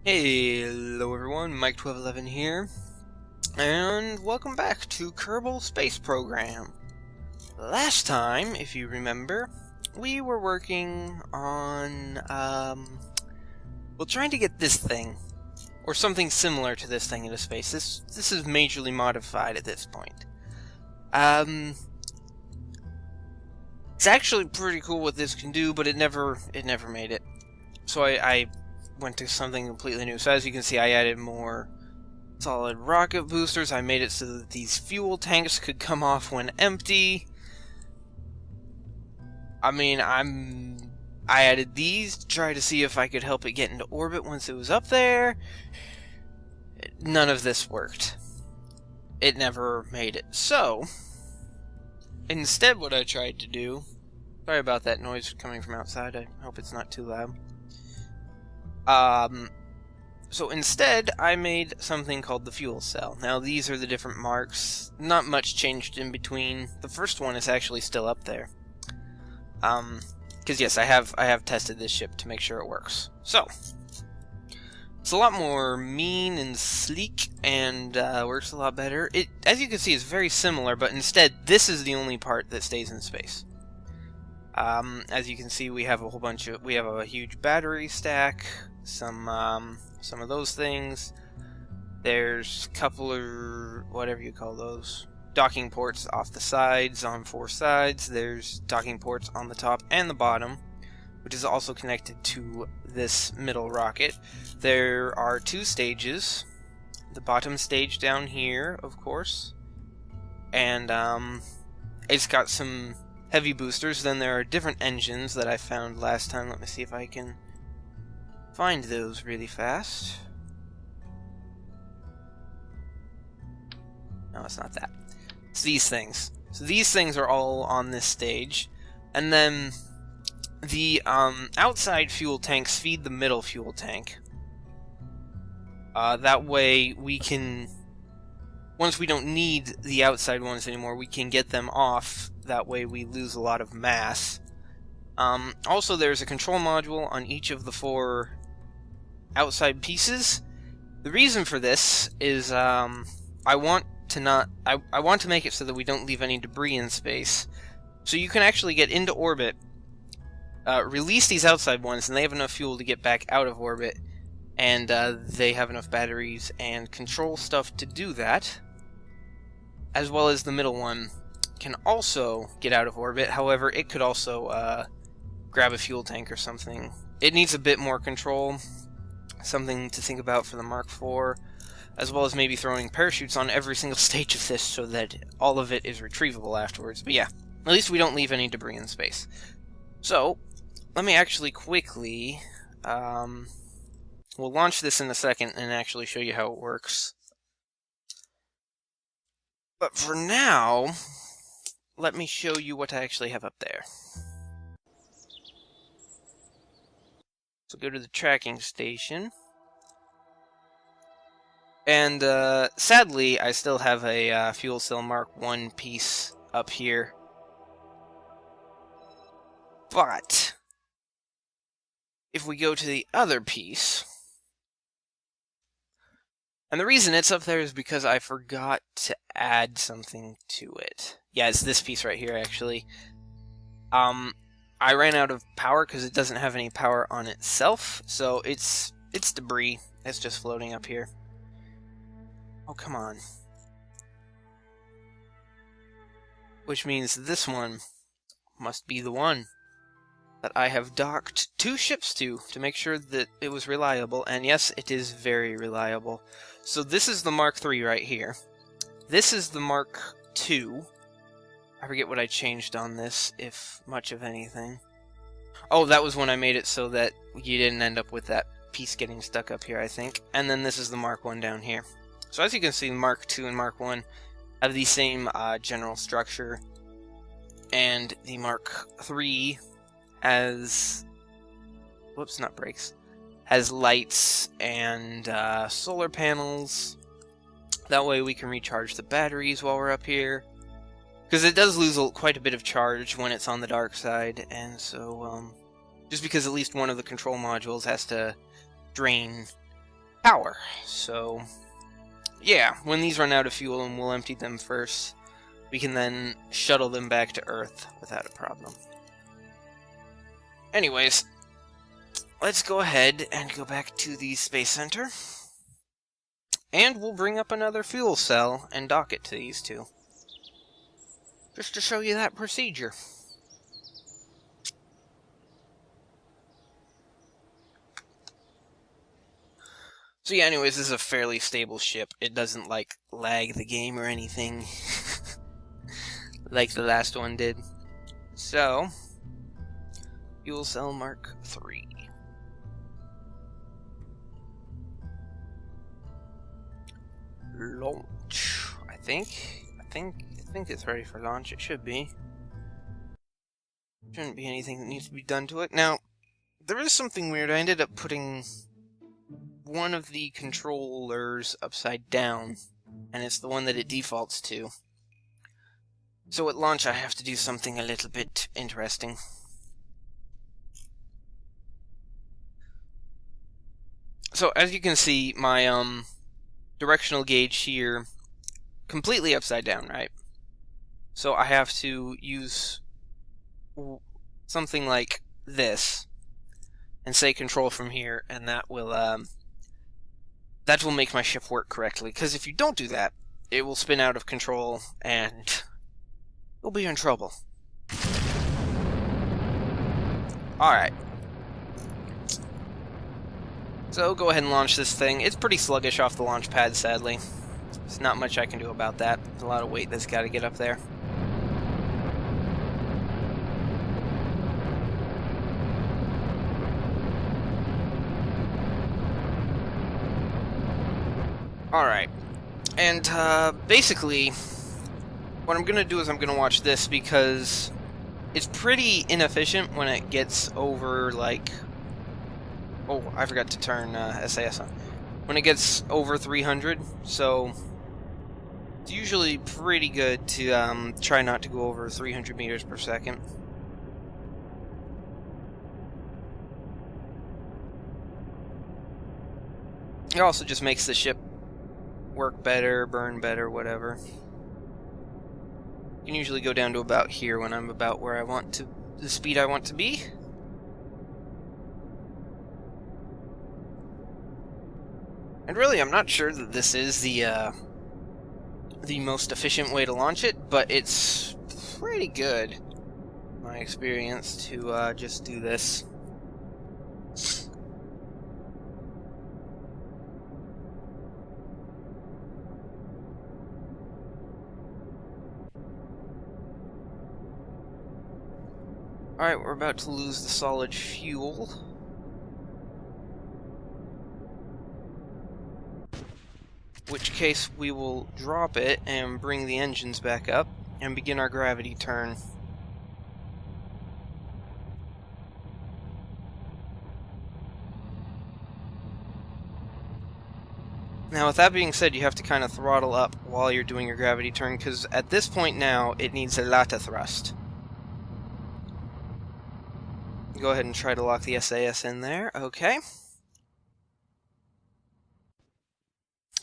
Hello everyone, Mike1211 here, and welcome back to Kerbal Space Program. Last time, if you remember, we were working on, trying to get this thing, or something similar to this thing into space. This is majorly modified at this point. It's actually pretty cool what this can do, but it never made it. So I went to something completely new. So as you can see, I added more solid rocket boosters. I made it so that these fuel tanks could come off when empty. I added these to try to see if I could help it get into orbit once it was up there. None of this worked. It never made it. So, instead what I tried to do... Sorry about that noise coming from outside. I hope it's not too loud. So instead, I made something called the fuel cell. Now, these are the different marks. Not much changed in between. The first one is actually still up there. Because yes, I have tested this ship to make sure it works. So, it's a lot more mean and sleek, and works a lot better. It, as you can see, is very similar, but instead, this is the only part that stays in space. As you can see, we have a huge battery stack, some of those things. There's a couple of, whatever you call those, docking ports off the sides, on 4 sides. There's docking ports on the top and the bottom, which is also connected to this middle rocket. There are 2 stages. The bottom stage down here, of course, and it's got some heavy boosters. Then there are different engines that I found last time. Let me see if I can find those really fast. No, it's not that. It's these things. So these things are all on this stage. And then the outside fuel tanks feed the middle fuel tank. That way we can... Once we don't need the outside ones anymore, we can get them off. That way we lose a lot of mass. Also, there's a control module on each of the 4 outside pieces. The reason for this is I want to make it so that we don't leave any debris in space. So you can actually get into orbit, release these outside ones, and they have enough fuel to get back out of orbit, and they have enough batteries and control stuff to do that, as well as the middle one can also get out of orbit. However, it could also grab a fuel tank or something. It needs a bit more control, something to think about for the Mark IV, as well as maybe throwing parachutes on every single stage of this so that all of it is retrievable afterwards. But yeah, at least we don't leave any debris in space. So, let me actually quickly... we'll launch this in a second and actually show you how it works. But for now, let me show you what I actually have up there. So go to the tracking station. And sadly, I still have a fuel cell Mark I piece up here. But if we go to the other piece... And the reason it's up there is because I forgot to add something to it. Yeah, it's this piece right here, actually. I ran out of power because it doesn't have any power on itself, so it's debris. It's just floating up here. Oh, come on. Which means this one must be the one that I have docked 2 ships to make sure that it was reliable, and yes, it is very reliable. So this is the Mark III right here. This is the Mark II. I forget what I changed on this, if much of anything. Oh, that was when I made it so that you didn't end up with that piece getting stuck up here, I think. And then this is the Mark I down here. So as you can see, Mark II and Mark I have the same general structure. And the Mark III has... Whoops, not brakes. Has lights and solar panels. That way we can recharge the batteries while we're up here. Because it does lose quite a bit of charge when it's on the dark side, and so, just because at least one of the control modules has to drain power. So, yeah, when these run out of fuel and we'll empty them first, we can then shuttle them back to Earth without a problem. Anyways, let's go ahead and go back to the Space Center. And we'll bring up another fuel cell and dock it to these two. Just to show you that procedure. So yeah, anyways, this is a fairly stable ship. It doesn't, like, lag the game or anything like the last one did. So, Fuel Cell Mark III. Launch. I think it's ready for launch. It should be. Shouldn't be anything that needs to be done to it. Now, there is something weird. I ended up putting one of the controllers upside down, and it's the one that it defaults to. So at launch I have to do something a little bit interesting. So as you can see, my directional gauge here completely upside down, right? So I have to use something like this and say control from here, and that will make my ship work correctly. Because if you don't do that, it will spin out of control and you'll be in trouble. Alright. So go ahead and launch this thing. It's pretty sluggish off the launch pad, sadly. There's not much I can do about that. There's a lot of weight that's got to get up there. Alright. And basically, what I'm going to do is I'm going to watch this because it's pretty inefficient when it gets over, like... Oh, I forgot to turn SAS on. When it gets over 300, so it's usually pretty good to try not to go over 300 meters per second. It also just makes the ship work better, burn better, whatever. You can usually go down to about here when I'm about where I want to, the speed I want to be. And really, I'm not sure that this is the most efficient way to launch it, but it's pretty good, in my experience, to just do this. Alright, we're about to lose the solid fuel. In which case we will drop it and bring the engines back up and begin our gravity turn. Now with that being said, you have to kind of throttle up while you're doing your gravity turn, because at this point now it needs a lot of thrust. Go ahead and try to lock the SAS in there. Okay.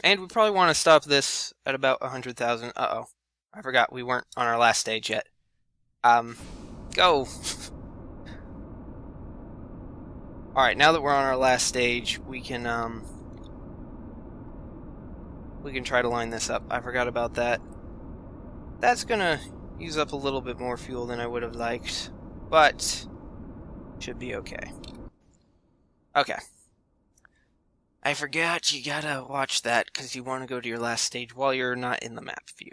And we probably want to stop this at about 100,000. Uh-oh. I forgot we weren't on our last stage yet. Go! Alright, now that we're on our last stage, we can try to line this up. I forgot about that. That's gonna use up a little bit more fuel than I would have liked, but should be okay. Okay. I forgot you gotta watch that because you want to go to your last stage while you're not in the map view.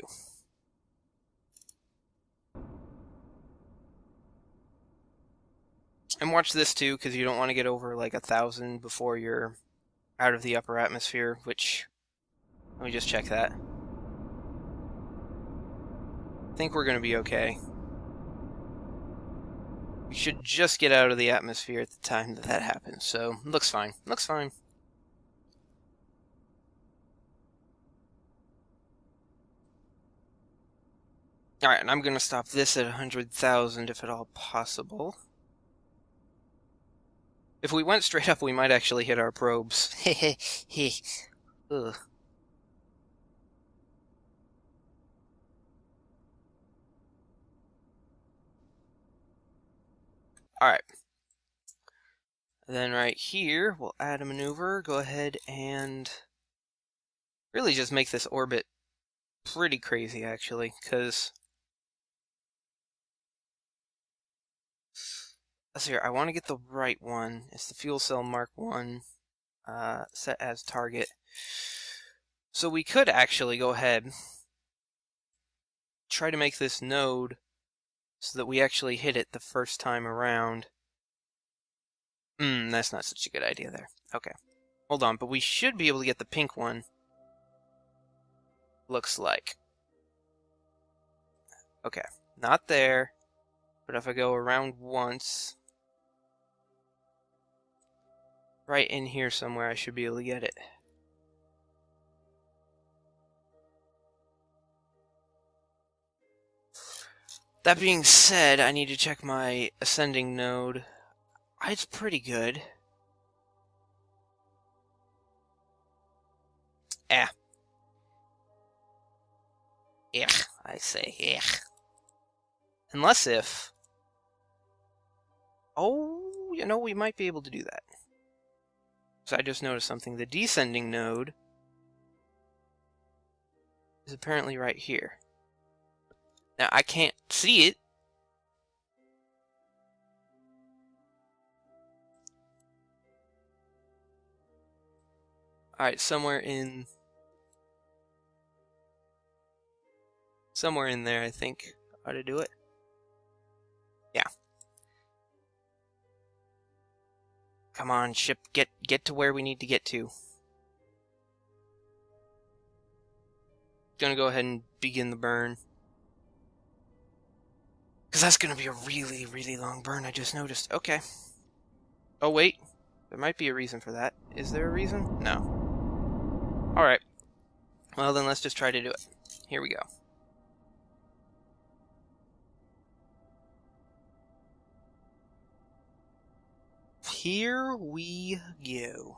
And watch this too, because you don't want to get over like 1,000 before you're out of the upper atmosphere, which... Let me just check that. I think we're going to be okay. We should just get out of the atmosphere at the time that that happens, so looks fine. Looks fine. Alright, and I'm going to stop this at 100,000 if at all possible. If we went straight up, we might actually hit our probes. Ugh. Alright. Then right here, we'll add a maneuver. Go ahead and really just make this orbit pretty crazy, actually, because... Let's see here. I want to get the right one. It's the fuel cell Mark 1 set as target. So we could actually go ahead, try to make this node so that we actually hit it the first time around. That's not such a good idea there. Okay. Hold on, but we should be able to get the pink one. Looks like. Okay. Not there. But if I go around once, right in here somewhere, I should be able to get it. That being said, I need to check my ascending node. It's pretty good. I say, Unless if... Oh, we might be able to do that. So I just noticed something. The descending node is apparently right here. Now, I can't see it. Alright, somewhere in there, I think, ought to do it. Yeah. Come on, ship, get to where we need to get to. Gonna go ahead and begin the burn. Because that's gonna be a really, really long burn, I just noticed. Okay. Oh, wait. There might be a reason for that. Is there a reason? No. Alright. Well, then let's just try to do it. Here we go. Here we go.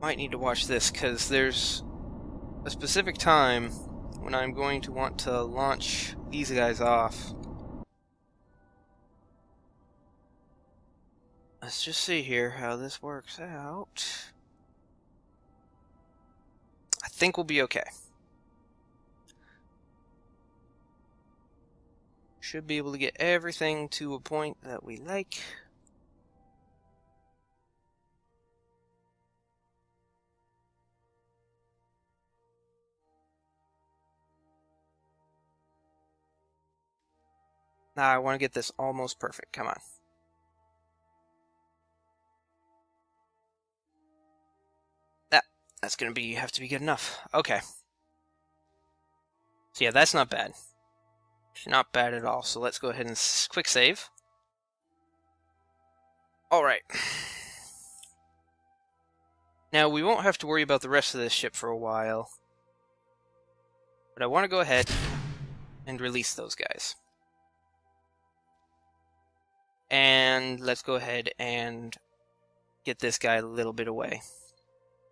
Might need to watch this, because there's a specific time when I'm going to want to launch these guys off. Let's just see here how this works out. I think we'll be okay. Should be able to get everything to a point that we like. Now I want to get this almost perfect. Come on. That's going to have to be good enough. Okay. So yeah, that's not bad. Not bad at all. So let's go ahead and quick save. Alright. Now, we won't have to worry about the rest of this ship for a while. But I want to go ahead and release those guys. And let's go ahead and get this guy a little bit away.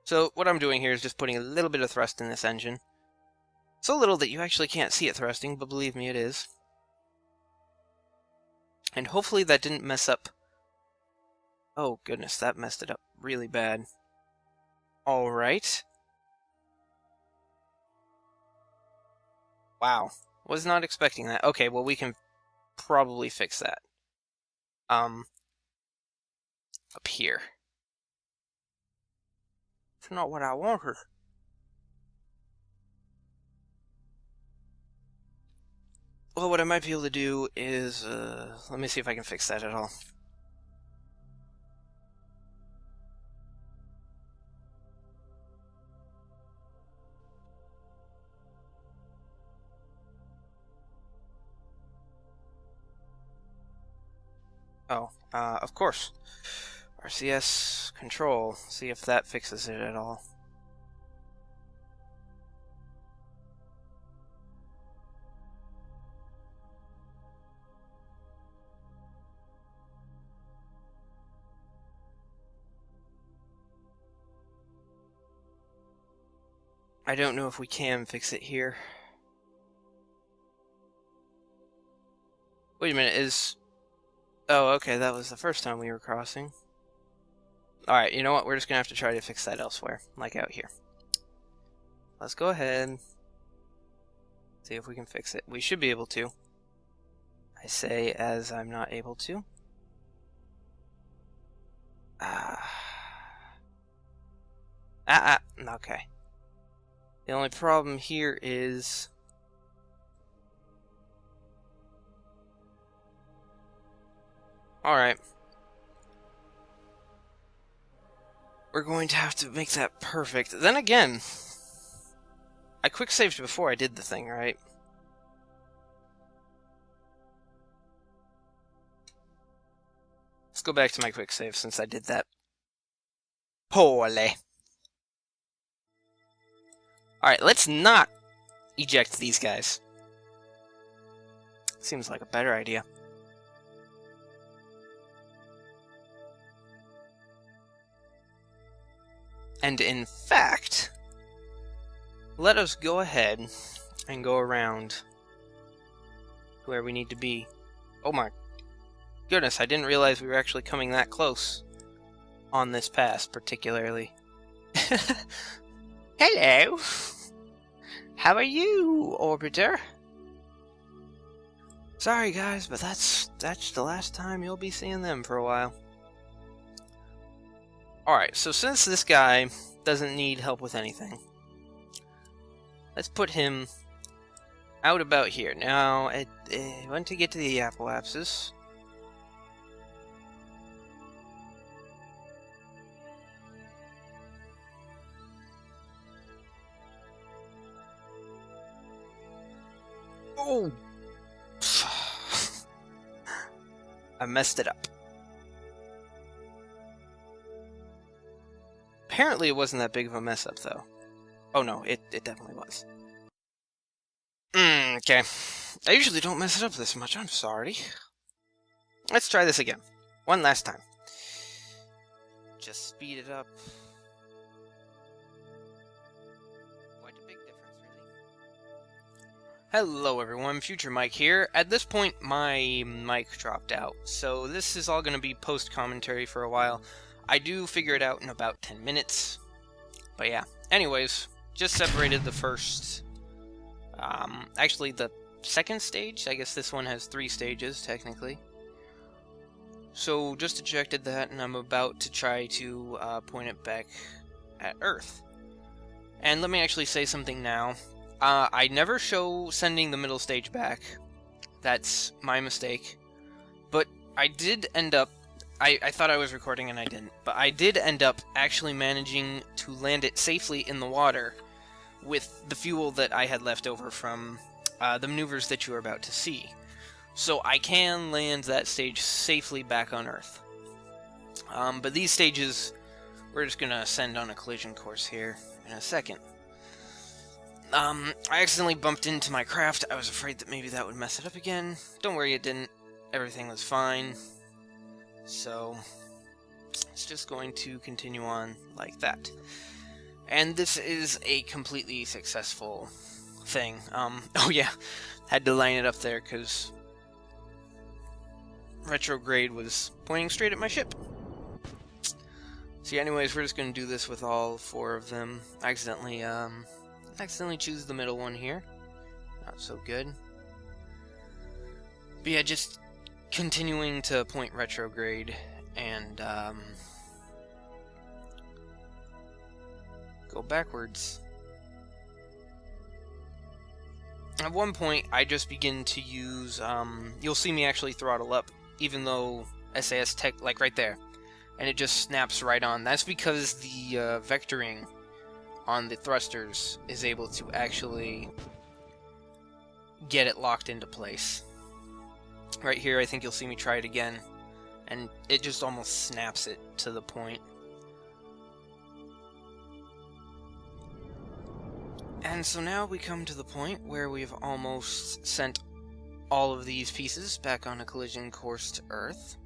So what I'm doing here is just putting a little bit of thrust in this engine. So little that you actually can't see it thrusting, but believe me, it is. And hopefully that didn't mess up. Oh goodness, that messed it up really bad. Alright. Wow. Was not expecting that. Okay, well we can probably fix that. Up here. It's not what I wanted. Well, what I might be able to do is, let me see if I can fix that at all. Oh, of course. RCS control, see if that fixes it at all. I don't know if we can fix it here. Wait a minute, is... Oh, okay, that was the first time we were crossing. Alright, you know what? We're just gonna have to try to fix that elsewhere, like out here. Let's go ahead. See if we can fix it. We should be able to. I say as I'm not able to. Okay. The only problem here is... Alright. We're going to have to make that perfect. Then again, I quick saved before I did the thing, right? Let's go back to my quick save since I did that poorly. Alright, let's not eject these guys. Seems like a better idea. And in fact, let us go ahead and go around to where we need to be. Oh my goodness, I didn't realize we were actually coming that close on this pass, particularly. Hello! How are you, Orbiter? Sorry guys, but that's the last time you'll be seeing them for a while. Alright, so since this guy doesn't need help with anything, let's put him out about here. Now, I want to get to the apoapsis. Oh! I messed it up. Apparently it wasn't that big of a mess up, though. Oh no, it definitely was. Okay. I usually don't mess it up this much, I'm sorry. Let's try this again. One last time. Just speed it up. Quite a big difference, really. Hello everyone, Future Mike here. At this point, my mic dropped out, so this is all going to be post-commentary for a while. I do figure it out in about 10 minutes. But yeah. Anyways, just separated the first... actually, the second stage. I guess this one has 3 stages, technically. So, just ejected that, and I'm about to try to point it back at Earth. And let me actually say something now. I never show sending the middle stage back. That's my mistake. But I did end up... I thought I was recording and I didn't, but I did end up actually managing to land it safely in the water with the fuel that I had left over from the maneuvers that you are about to see. So I can land that stage safely back on Earth. But these stages, we're just going to send on a collision course here in a second. I accidentally bumped into my craft. I was afraid that maybe that would mess it up again. Don't worry, it didn't. Everything was fine. So, it's just going to continue on like that. And this is a completely successful thing. Oh yeah, had to line it up there because retrograde was pointing straight at my ship. So anyways, we're just going to do this with all 4 of them. I accidentally choose the middle one here. Not so good. But yeah, just continuing to point retrograde and go backwards. At one point, I just begin to use, you'll see me actually throttle up, even though SAS Tech, like right there, and it just snaps right on. That's because the vectoring on the thrusters is able to actually get it locked into place. Right here, I think you'll see me try it again. and it just almost snaps it to the point. And so now we come to the point where we've almost sent all of these pieces back on a collision course to Earth.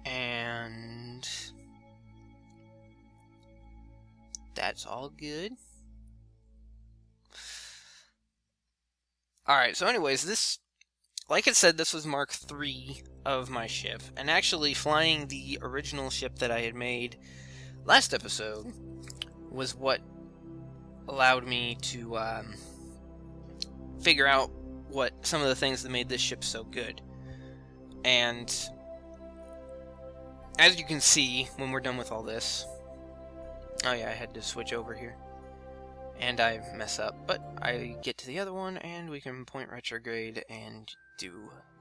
And that's all good. Alright, so anyways, this, like I said, this was Mark III of my ship, and actually flying the original ship that I had made last episode was what allowed me to figure out what some of the things that made this ship so good. And as you can see, when we're done with all this... Oh yeah, I had to switch over here. And I mess up, but I get to the other one, and we can point retrograde and do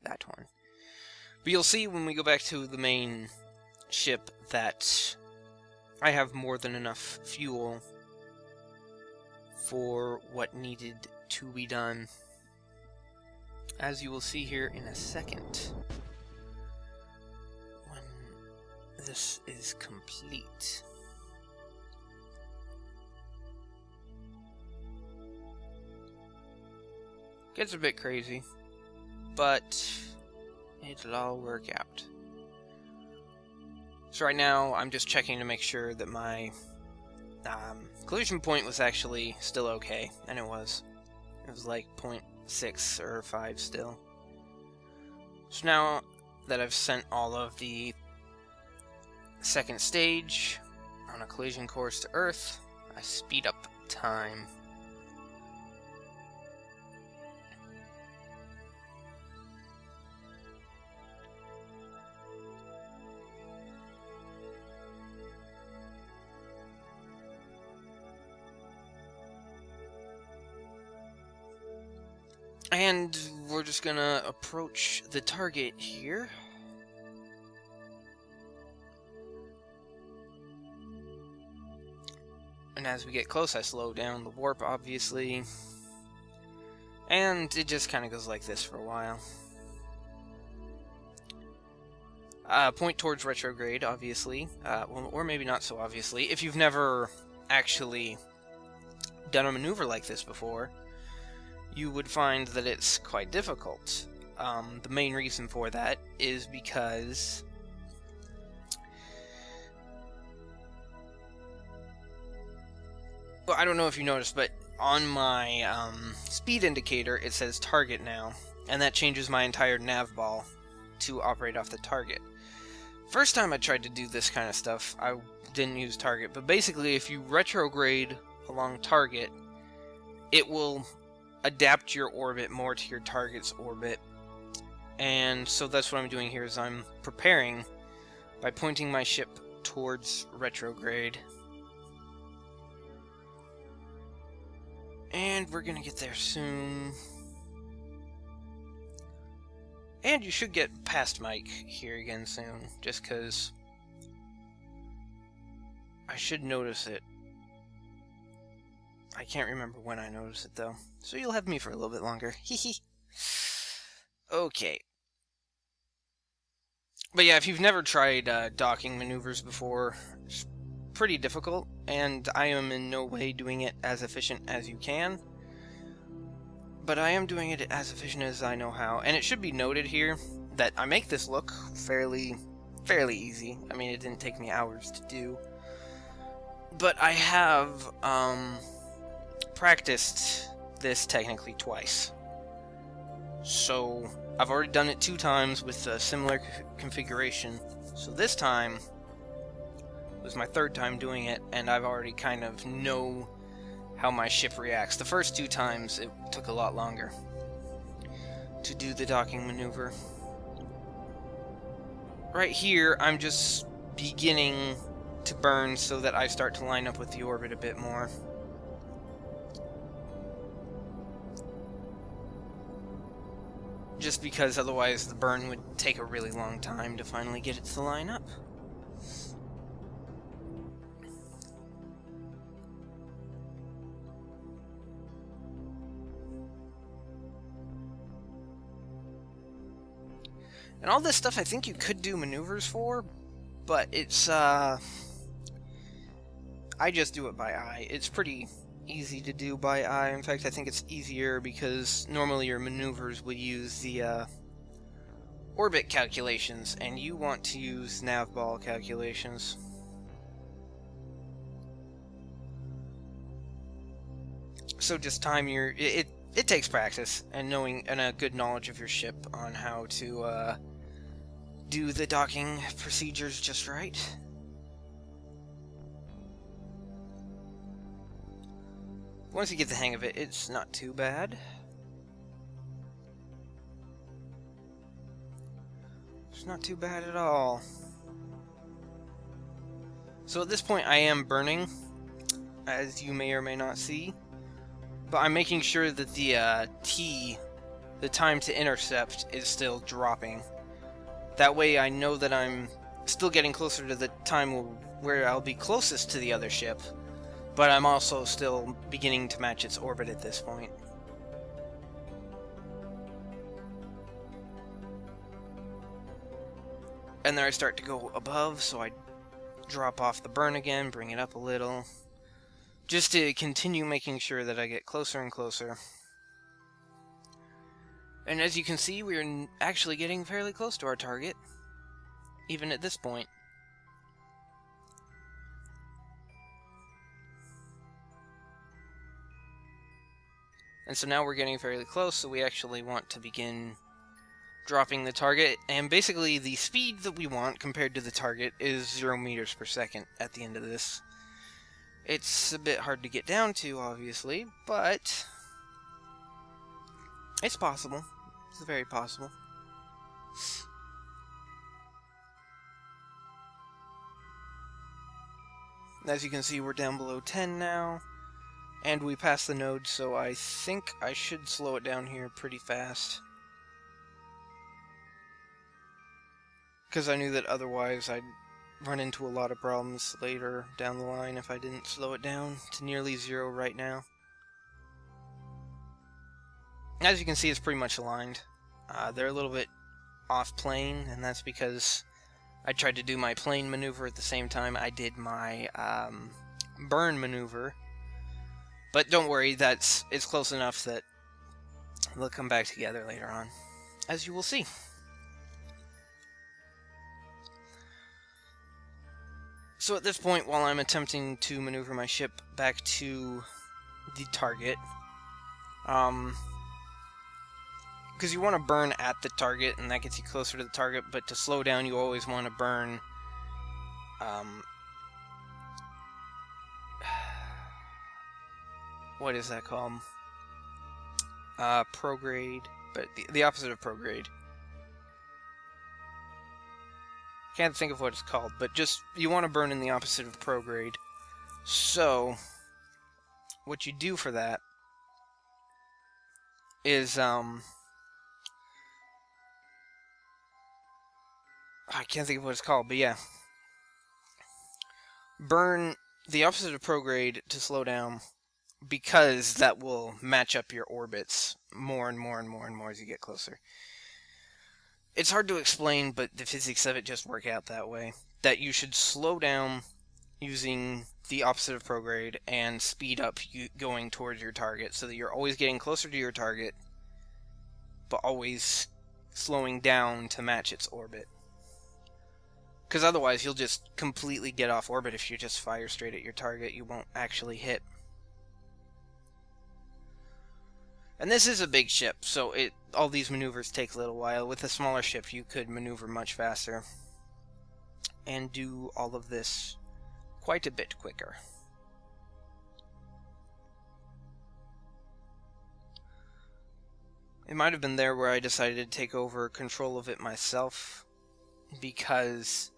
that one. But you'll see when we go back to the main ship that I have more than enough fuel for what needed to be done, as you will see here in a second, when this is complete. Gets a bit crazy, but it'll all work out. So right now, I'm just checking to make sure that my collision point was actually still okay, and it was. It was like 0.6 or 5 still. So now that I've sent all of the second stage on a collision course to Earth, I speed up time. And we're just gonna approach the target here. And as we get close, I slow down the warp, obviously. And it just kind of goes like this for a while. Point towards retrograde, obviously. Well, or maybe not so obviously. If you've never actually done a maneuver like this before, you would find that it's quite difficult. The main reason for that is because well, I don't know if you noticed, but on my speed indicator it says target now, and that changes my entire nav ball to operate off the target. First time I tried to do this kind of stuff, I didn't use target, but basically if you retrograde along target, it will adapt your orbit more to your target's orbit. And so that's what I'm doing here, is I'm preparing by pointing my ship towards retrograde. And we're gonna get there soon. And you should get past Mike here again soon, just because I should notice it. I can't remember when I noticed it, though. So you'll have me for a little bit longer. Hehe. Okay. But yeah, if you've never tried docking maneuvers before, it's pretty difficult, and I am in no way doing it as efficient as you can. But I am doing it as efficient as I know how. And it should be noted here that I make this look fairly easy. I mean, it didn't take me hours to do. But I have practiced this technically twice. So I've already done it 2 times with a similar configuration. So this time was my 3rd time doing it, and I've already kind of know how my ship reacts. The first 2 times it took a lot longer to do the docking maneuver. Right here, I'm just beginning to burn so that I start to line up with the orbit a bit more. Just because otherwise the burn would take a really long time to finally get it to line up. And all this stuff I think you could do maneuvers for, but it's, I just do it by eye. It's pretty easy to do by eye. In fact, I think it's easier because normally your maneuvers would use the orbit calculations, and you want to use nav ball calculations. So just time your... It takes practice and knowing and a good knowledge of your ship on how to do the docking procedures just right. Once you get the hang of it, it's not too bad. It's not too bad at all. So at this point I am burning, as you may or may not see. But I'm making sure that the time to intercept, is still dropping. That way I know that I'm still getting closer to the time where I'll be closest to the other ship. But I'm also still beginning to match its orbit at this point. And then I start to go above, so I drop off the burn again, bring it up a little. Just to continue making sure that I get closer and closer. And as you can see, we're actually getting fairly close to our target, even at this point. And so now we're getting fairly close, so we actually want to begin dropping the target. And basically the speed that we want compared to the target is 0 meters per second at the end of this. It's a bit hard to get down to, obviously, but it's possible. It's very possible. As you can see, we're down below 10 now. And we passed the node, so I think I should slow it down here pretty fast. Because I knew that otherwise I'd run into a lot of problems later down the line if I didn't slow it down to nearly 0 right now. As you can see, it's pretty much aligned. They're a little bit off plane, and that's because I tried to do my plane maneuver at the same time I did my burn maneuver. But don't worry, it's close enough that they'll come back together later on, as you will see. So at this point, while I'm attempting to maneuver my ship back to the target, because you want to burn at the target, and that gets you closer to the target, but to slow down, you always want to burn, what is that called? Prograde, but the opposite of prograde. Can't think of what it's called, but just, you want to burn in the opposite of prograde. So, what you do for that is, I can't think of what it's called, but yeah. Burn the opposite of prograde to slow down, because that will match up your orbits more and more and more and more as you get closer. It's hard to explain, but the physics of it just work out that way. That you should slow down using the opposite of prograde and speed up going towards your target, so that you're always getting closer to your target, but always slowing down to match its orbit. Because otherwise you'll just completely get off orbit if you just fire straight at your target. You won't actually hit. And this is a big ship, so all these maneuvers take a little while. With a smaller ship, you could maneuver much faster and do all of this quite a bit quicker. It might have been there where I decided to take over control of it myself, because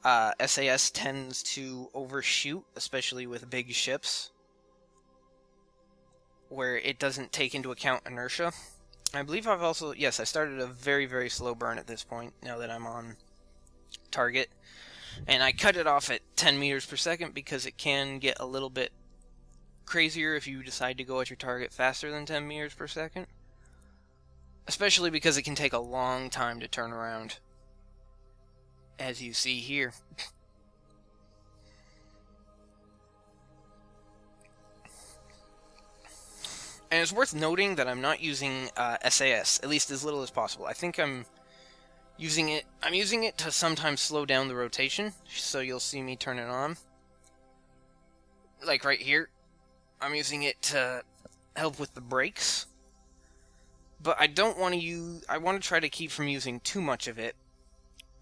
SAS tends to overshoot, especially with big ships, where it doesn't take into account inertia. I believe I've also... Yes, I started a very, very slow burn at this point, now that I'm on target. And I cut it off at 10 meters per second because it can get a little bit crazier if you decide to go at your target faster than 10 meters per second. especially because it can take a long time to turn around, as you see here. And it's worth noting that I'm not using SAS, at least as little as possible. I think I'm using it to sometimes slow down the rotation, so you'll see me turn it on. Like right here, I'm using it to help with the brakes. But I don't want to use, I want to try to keep from using too much of it,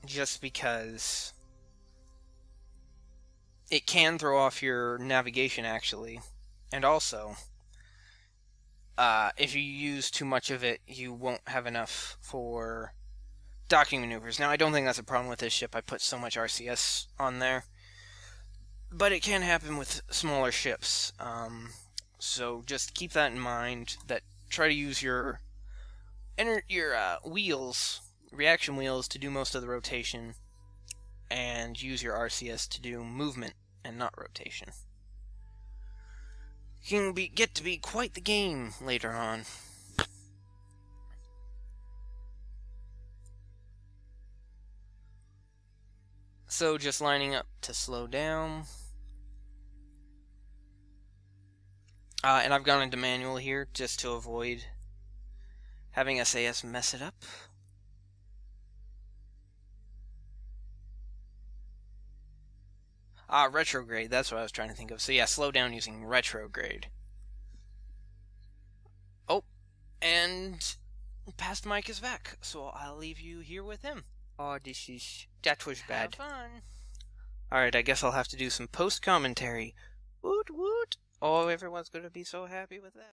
just because it can throw off your navigation, actually. And also, if you use too much of it, you won't have enough for docking maneuvers. Now, I don't think that's a problem with this ship. I put so much RCS on there. But it can happen with smaller ships. So just keep that in mind. That try to use your wheels, reaction wheels, to do most of the rotation, and use your RCS to do movement and not rotation. Can get to be quite the game later on. So just lining up to slow down. And I've gone into manual here just to avoid having SAS mess it up. Retrograde, that's what I was trying to think of. So yeah, slow down using retrograde. Oh, and Past Mike is back, so I'll leave you here with him. Oh, that was bad. Have fun. Alright, I guess I'll have to do some post-commentary. Woot woot. Oh, everyone's gonna be so happy with that.